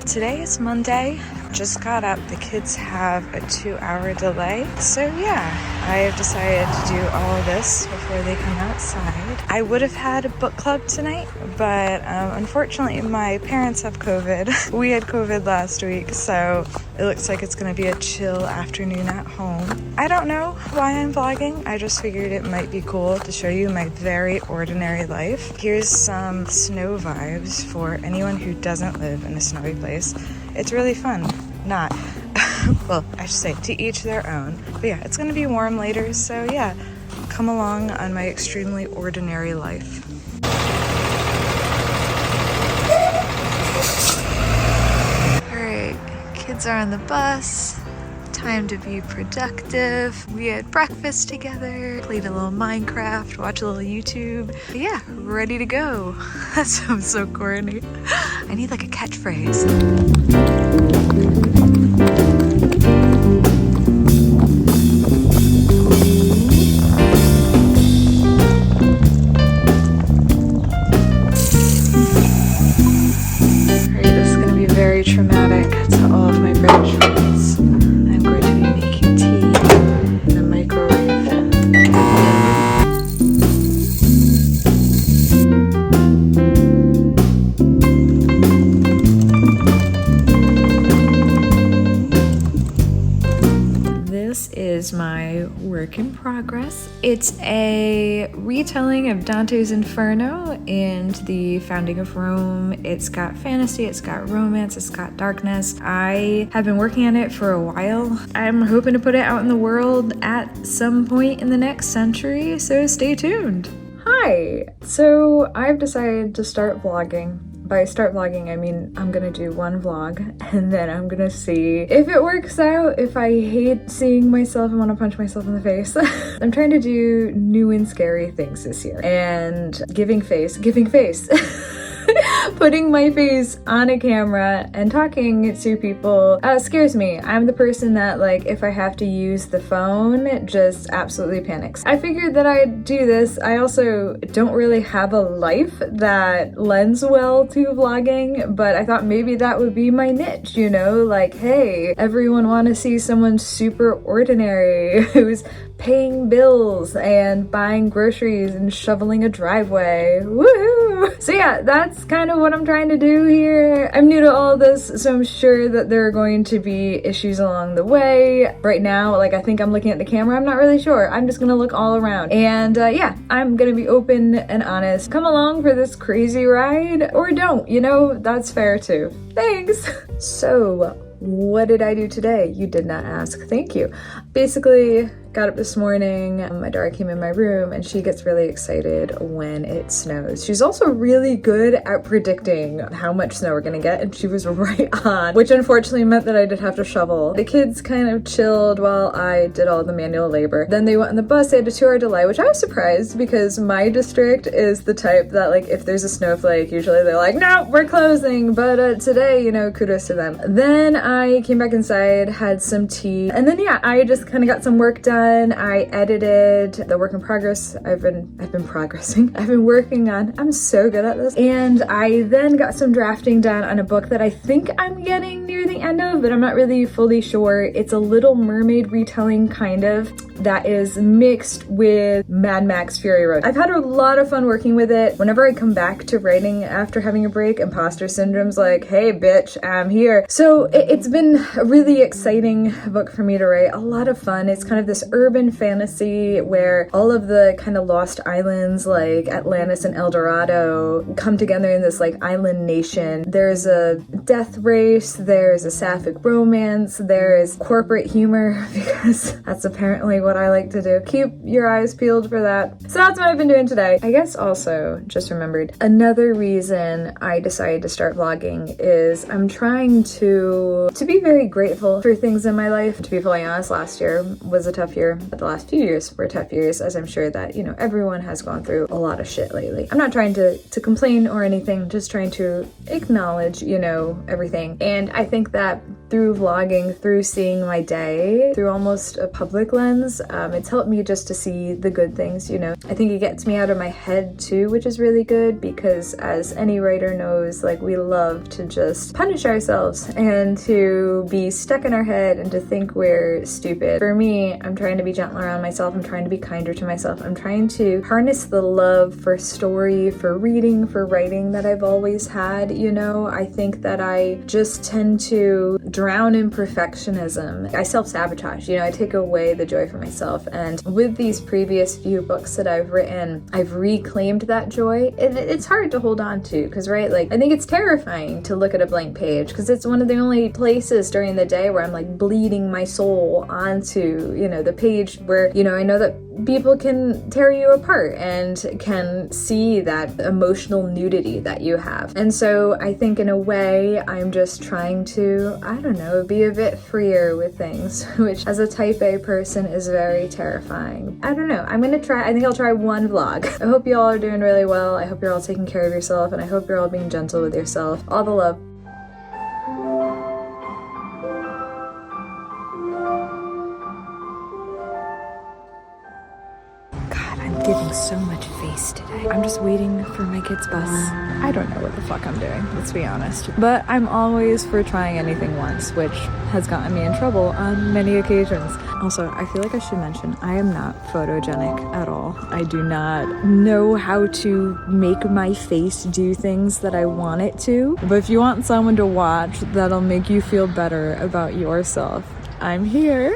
Today is Monday. Just got up. The kids have a 2-hour delay. So yeah, I have decided to do all of this before they come outside. I would have had a book club tonight, but unfortunately my parents have COVID. We had COVID last week, so it looks like it's going to be a chill afternoon at home. I don't know why I'm vlogging. I just figured it might be cool to show you my very ordinary life. Here's some snow vibes for anyone who doesn't live in a snowy place. It's really fun. Not. Well, I should say to each their own. But yeah, it's going to be warm later, so yeah, come along on my extremely ordinary life. Alright, kids are on the bus. Time to be productive. We had breakfast together, played a little Minecraft, watched a little YouTube. But yeah, ready to go. That sounds so corny. I need like a catchphrase. Very traumatic to all of my British friends. I'm going to be making tea in a microwave. This is my work in progress. It's a retelling of Dante's Inferno and the founding of Rome. It's got fantasy, it's got romance, it's got darkness. I have been working on it for a while. I'm hoping to put it out in the world at some point in the next century, so stay tuned. Hi! So I've decided to start vlogging. By start vlogging, I mean I'm gonna do one vlog and then I'm gonna see if it works out, if I hate seeing myself and want to punch myself in the face. I'm trying to do new and scary things this year and giving face. Putting my face on a camera and talking to people scares me. I'm the person that, like, if I have to use the phone, just absolutely panics. I figured that I'd do this. I also don't really have a life that lends well to vlogging, but I thought maybe that would be my niche, you know? Like, hey, everyone want to see someone super ordinary who's paying bills and buying groceries and shoveling a driveway. Woohoo! So yeah, that's kind of what I'm trying to do here. I'm new to all of this, so I'm sure that there are going to be issues along the way. Right now, like, I think I'm looking at the camera. I'm not really sure. I'm just gonna look all around. And yeah, I'm gonna be open and honest. Come along for this crazy ride, or don't, you know, that's fair too. Thanks! So, what did I do today? You did not ask. Thank you. Basically, got up this morning, my daughter came in my room and she gets really excited when it snows. She's also really good at predicting how much snow we're gonna get, and she was right on, which unfortunately meant that I did have to shovel. The kids kind of chilled while I did all the manual labor. Then they went on the bus. They had a 2-hour delay, which I was surprised because my district is the type that, like, if there's a snowflake, usually they're like, no, we're closing. But today, you know, kudos to them. Then I came back inside, had some tea, and then yeah, I just kind of got some work done. I edited the work in progress I've been progressing. I've been working on. I'm so good at this. And I then got some drafting done on a book that I think I'm getting near the end of, but I'm not really fully sure. It's a Little Mermaid retelling, kind of, that is mixed with Mad Max Fury Road. I've had a lot of fun working with it. Whenever I come back to writing after having a break, imposter syndrome's like, hey bitch, I'm here. So it's been a really exciting book for me to write. A lot of fun. It's kind of this urban fantasy where all of the kind of lost islands like Atlantis and El Dorado come together in this like island nation. There's a death race, there's a sapphic romance, there is corporate humor, because that's apparently what what I like to do. Keep your eyes peeled for that. So that's what I've been doing today. I guess also just remembered another reason I decided to start vlogging is I'm trying to be very grateful for things in my life. To be fully honest, last year was a tough year, but the last few years were tough years, as I'm sure that, you know, everyone has gone through a lot of shit lately. I'm not trying to complain or anything, just trying to acknowledge, you know, everything. And I think that through vlogging, through seeing my day, through almost a public lens, it's helped me just to see the good things, you know. I think it gets me out of my head too, which is really good, because as any writer knows, like, we love to just punish ourselves and to be stuck in our head and to think we're stupid. For me, I'm trying to be gentler on myself. I'm trying to be kinder to myself. I'm trying to harness the love for story, for reading, for writing that I've always had, you know. I think that I just tend to drown in perfectionism. I self-sabotage, you know, I take away the joy from myself. And with these previous few books that I've written, I've reclaimed that joy. It's hard to hold on to, because, right, like, I think it's terrifying to look at a blank page, because it's one of the only places during the day where I'm like bleeding my soul onto, you know, the page where, you know, I know that people can tear you apart and can see that emotional nudity that you have. And so I think in a way I'm just trying to, I don't know, be a bit freer with things, which as a type A person is very terrifying. I don't know. I'm gonna try, I think I'll try one vlog. I hope you all are doing really well. I hope you're all taking care of yourself, and I hope you're all being gentle with yourself. All the love. Giving so much face today. I'm just waiting for my kid's bus. I don't know what the fuck I'm doing, let's be honest. But I'm always for trying anything once, which has gotten me in trouble on many occasions. Also, I feel like I should mention, I am not photogenic at all. I do not know how to make my face do things that I want it to. But if you want someone to watch that'll make you feel better about yourself, I'm here.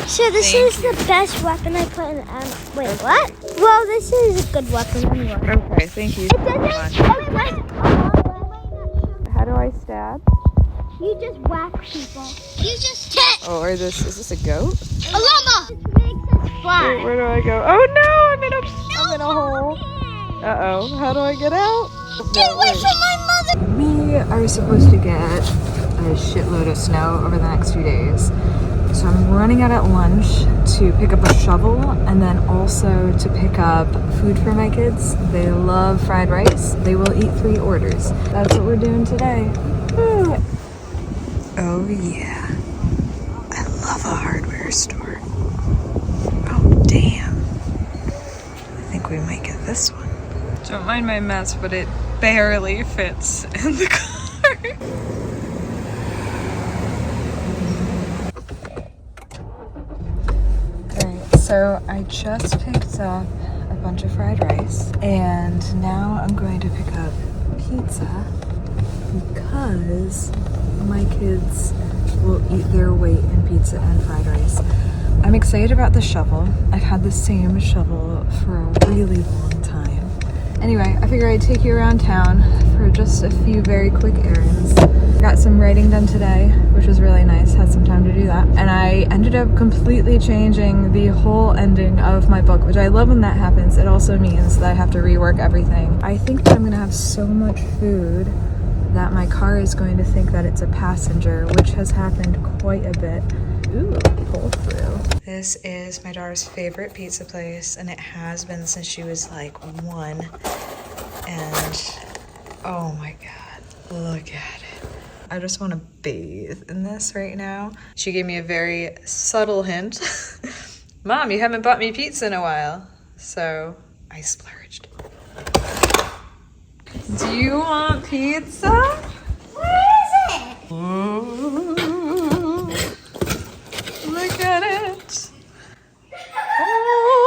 So this is the best weapon I put in wait, what? Well, this is a good weapon anyway. Okay, thank you. It doesn't. How do I stab? You just whack people. You just hit. Oh, or is this a goat? A llama. It makes us fly. Wait, where do I go? Oh no, I'm in a hole. Uh-oh, how do I get out? Get away from my mother. We are supposed to get a shitload of snow over the next few days. So I'm running out at lunch to pick up a shovel, and then also to pick up food for my kids. They love fried rice. They will eat 3 orders. That's what we're doing today. Oh yeah. I love a hardware store. Oh damn. I think we might get this one. Don't mind my mess, but it barely fits in the car. So I just picked up a bunch of fried rice, and now I'm going to pick up pizza because my kids will eat their weight in pizza and fried rice. I'm excited about the shovel. I've had the same shovel for a really long time. Anyway, I figure I'd take you around town for just a few very quick errands. Got some writing done today, which was really nice. Had some time to do that. And I ended up completely changing the whole ending of my book, which I love when that happens. It also means that I have to rework everything. I think that I'm gonna have so much food that my car is going to think that it's a passenger, which has happened quite a bit. Ooh, pull through. This is my daughter's favorite pizza place, and it has been since she was like 1. And oh my God, look at it. I just want to bathe in this right now. She gave me a very subtle hint. Mom, you haven't bought me pizza in a while. So I splurged. Do you want pizza? Where is it? Ooh, look at it. Oh.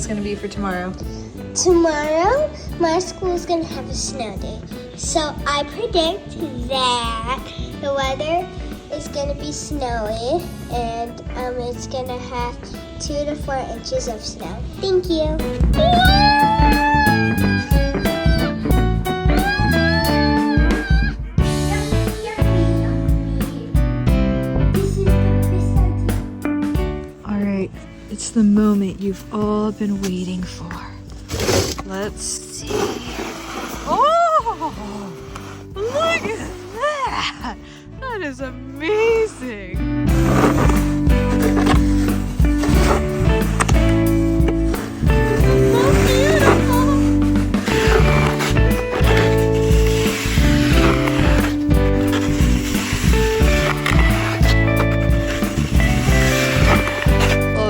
forecast gonna be for tomorrow? Tomorrow, my school's gonna have a snow day. So I predict that the weather is gonna be snowy and it's gonna have 2 to 4 inches of snow. Thank you. All right, it's the moment you've all been waiting for. Let's see. Oh, look at that! That is amazing.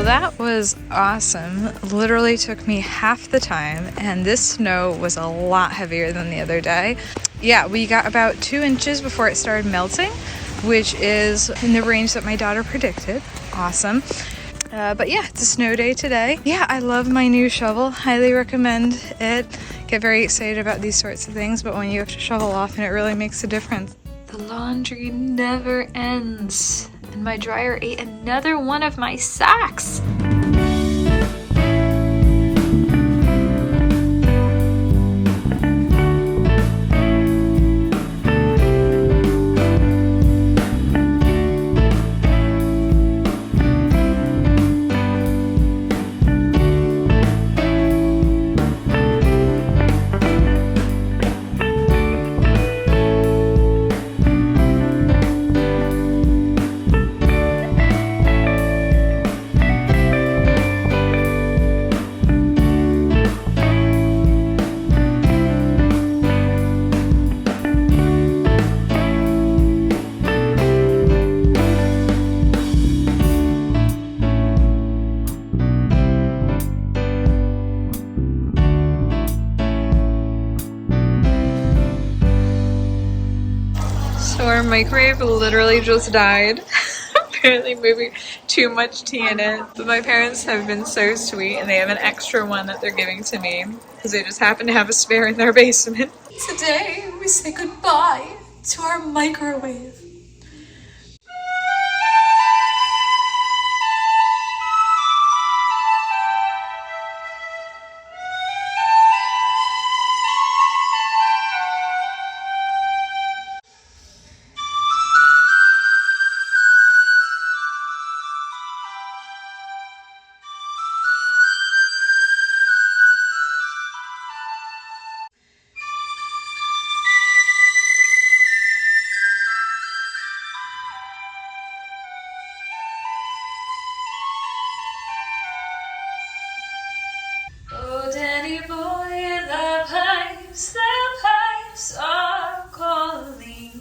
That was awesome. Literally took me half the time, and this snow was a lot heavier than the other day. Yeah, we got about 2 inches before it started melting, which is in the range that my daughter predicted. Awesome. But yeah, it's a snow day today. Yeah, I love my new shovel. Highly recommend it. Get very excited about these sorts of things, but when you have to shovel often, it really makes a difference. The laundry never ends. And my dryer ate another one of my socks. So our microwave literally just died. Apparently maybe too much tea in it. But my parents have been so sweet and they have an extra one that they're giving to me because they just happen to have a spare in their basement. Today we say goodbye to our microwave. Oh, Danny boy, the pipes are calling.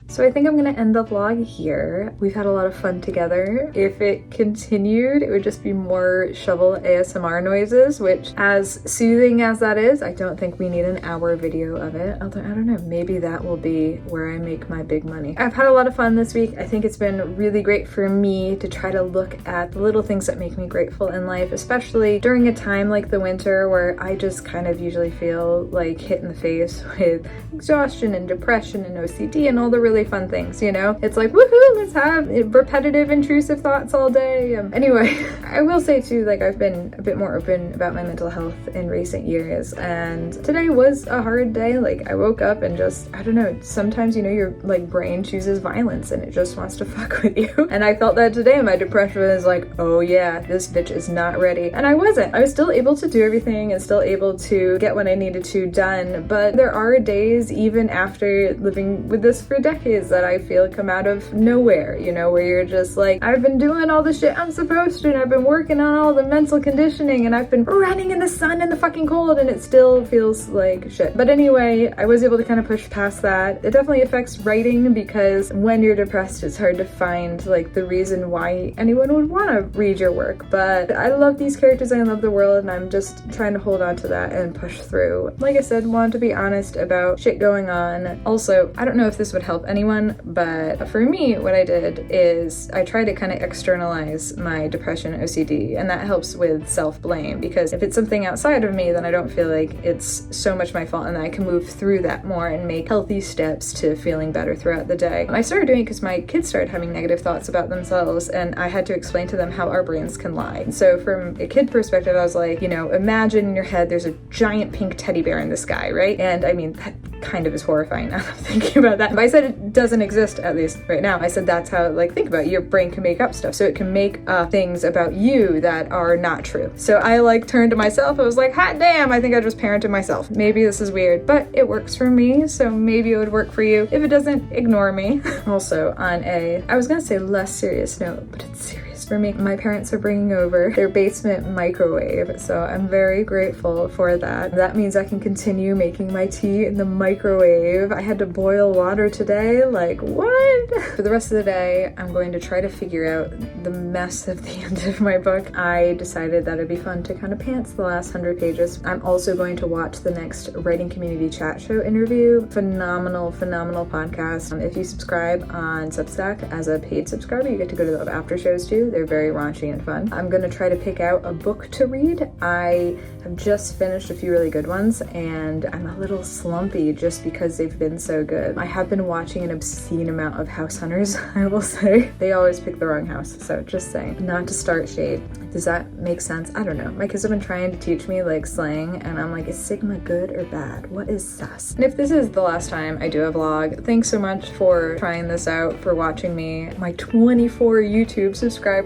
So I think I'm gonna end the vlog here. We've had a lot of fun together. If it continued, it would just be more shovel ASMR noises, which as soothing as that is, I don't think we need an hour video of it. Although, I don't know, maybe that will be where I make my big money. I've had a lot of fun this week. I think it's been really great for me to try to look at the little things that make me grateful in life, especially during a time like the winter where I just kind of usually feel like hit in the face with exhaustion and depression and OCD and all the really fun things, you know? It's like, woohoo, let's have repetitive, intrusive thoughts all day. Anyway, I will say too, like I've been a bit more open about my mental health in recent years, and today was a hard day. Like I woke up and just, I don't know, sometimes, you know, your like brain chooses violence and it just wants to fuck with you. And I felt that today. My depression was like, oh yeah, this bitch is not ready. And I wasn't. I was still able to do everything and still able to get what I needed to done. But there are days, even after living with this for decades, that I feel come out of nowhere, you know, where you're just like, I've been doing all the shit I'm supposed to, and I've been working on all the mental conditioning, and I've been running in the sun and the fucking cold, and it still feels like shit. But anyway, I was able to kind of push past that. It definitely affects writing because when you're depressed, it's hard to find like the reason why anyone would want to read your work. But I love these characters, I love the world, and I'm just trying to hold on to that and push through. Like I said, wanted to be honest about shit going on. Also, I don't know if this would help anyone anyone, but for me, what I did is I tried to kind of externalize my depression OCD, and that helps with self-blame, because if it's something outside of me, then I don't feel like it's so much my fault, and I can move through that more and make healthy steps to feeling better throughout the day. I started doing it because my kids started having negative thoughts about themselves, and I had to explain to them how our brains can lie. So from a kid perspective, I was like, imagine in your head there's a giant pink teddy bear in the sky, right? And I mean, that kind of is horrifying now that I'm thinking about that. But I said it doesn't exist, at least right now. I said that's how, think about it. Your brain can make up stuff. So it can make up things about you that are not true. So I turned to myself. I was like, hot damn, I think I just parented myself. Maybe this is weird, but it works for me. So maybe it would work for you. If it doesn't, ignore me. Also, on I was gonna say less serious note, but it's serious for me. My parents are bringing over their basement microwave, so I'm very grateful for that. That means I can continue making my tea in the microwave. I had to boil water today, what? For the rest of the day, I'm going to try to figure out the mess of the end of my book. I decided that it'd be fun to kind of pants the last 100 pages. I'm also going to watch the next Writing Community Chat Show interview. Phenomenal podcast. If you subscribe on Substack as a paid subscriber, you get to go to the after shows too. They're very raunchy and fun. I'm gonna try to pick out a book to read. I have just finished a few really good ones, and I'm a little slumpy just because they've been so good. I have been watching an obscene amount of House Hunters, I will say. They always pick the wrong house, so just saying. Not to start shade. Does that make sense? I don't know. My kids have been trying to teach me slang, and I'm like, is Sigma good or bad? What is sus? And if this is the last time I do a vlog, thanks so much for trying this out, for watching me, my 24 YouTube subscribers.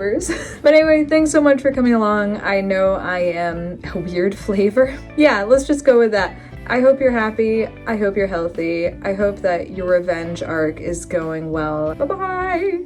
But anyway, thanks so much for coming along. I know I am a weird flavor. Yeah, let's just go with that. I hope you're happy. I hope you're healthy. I hope that your revenge arc is going well. Bye-bye!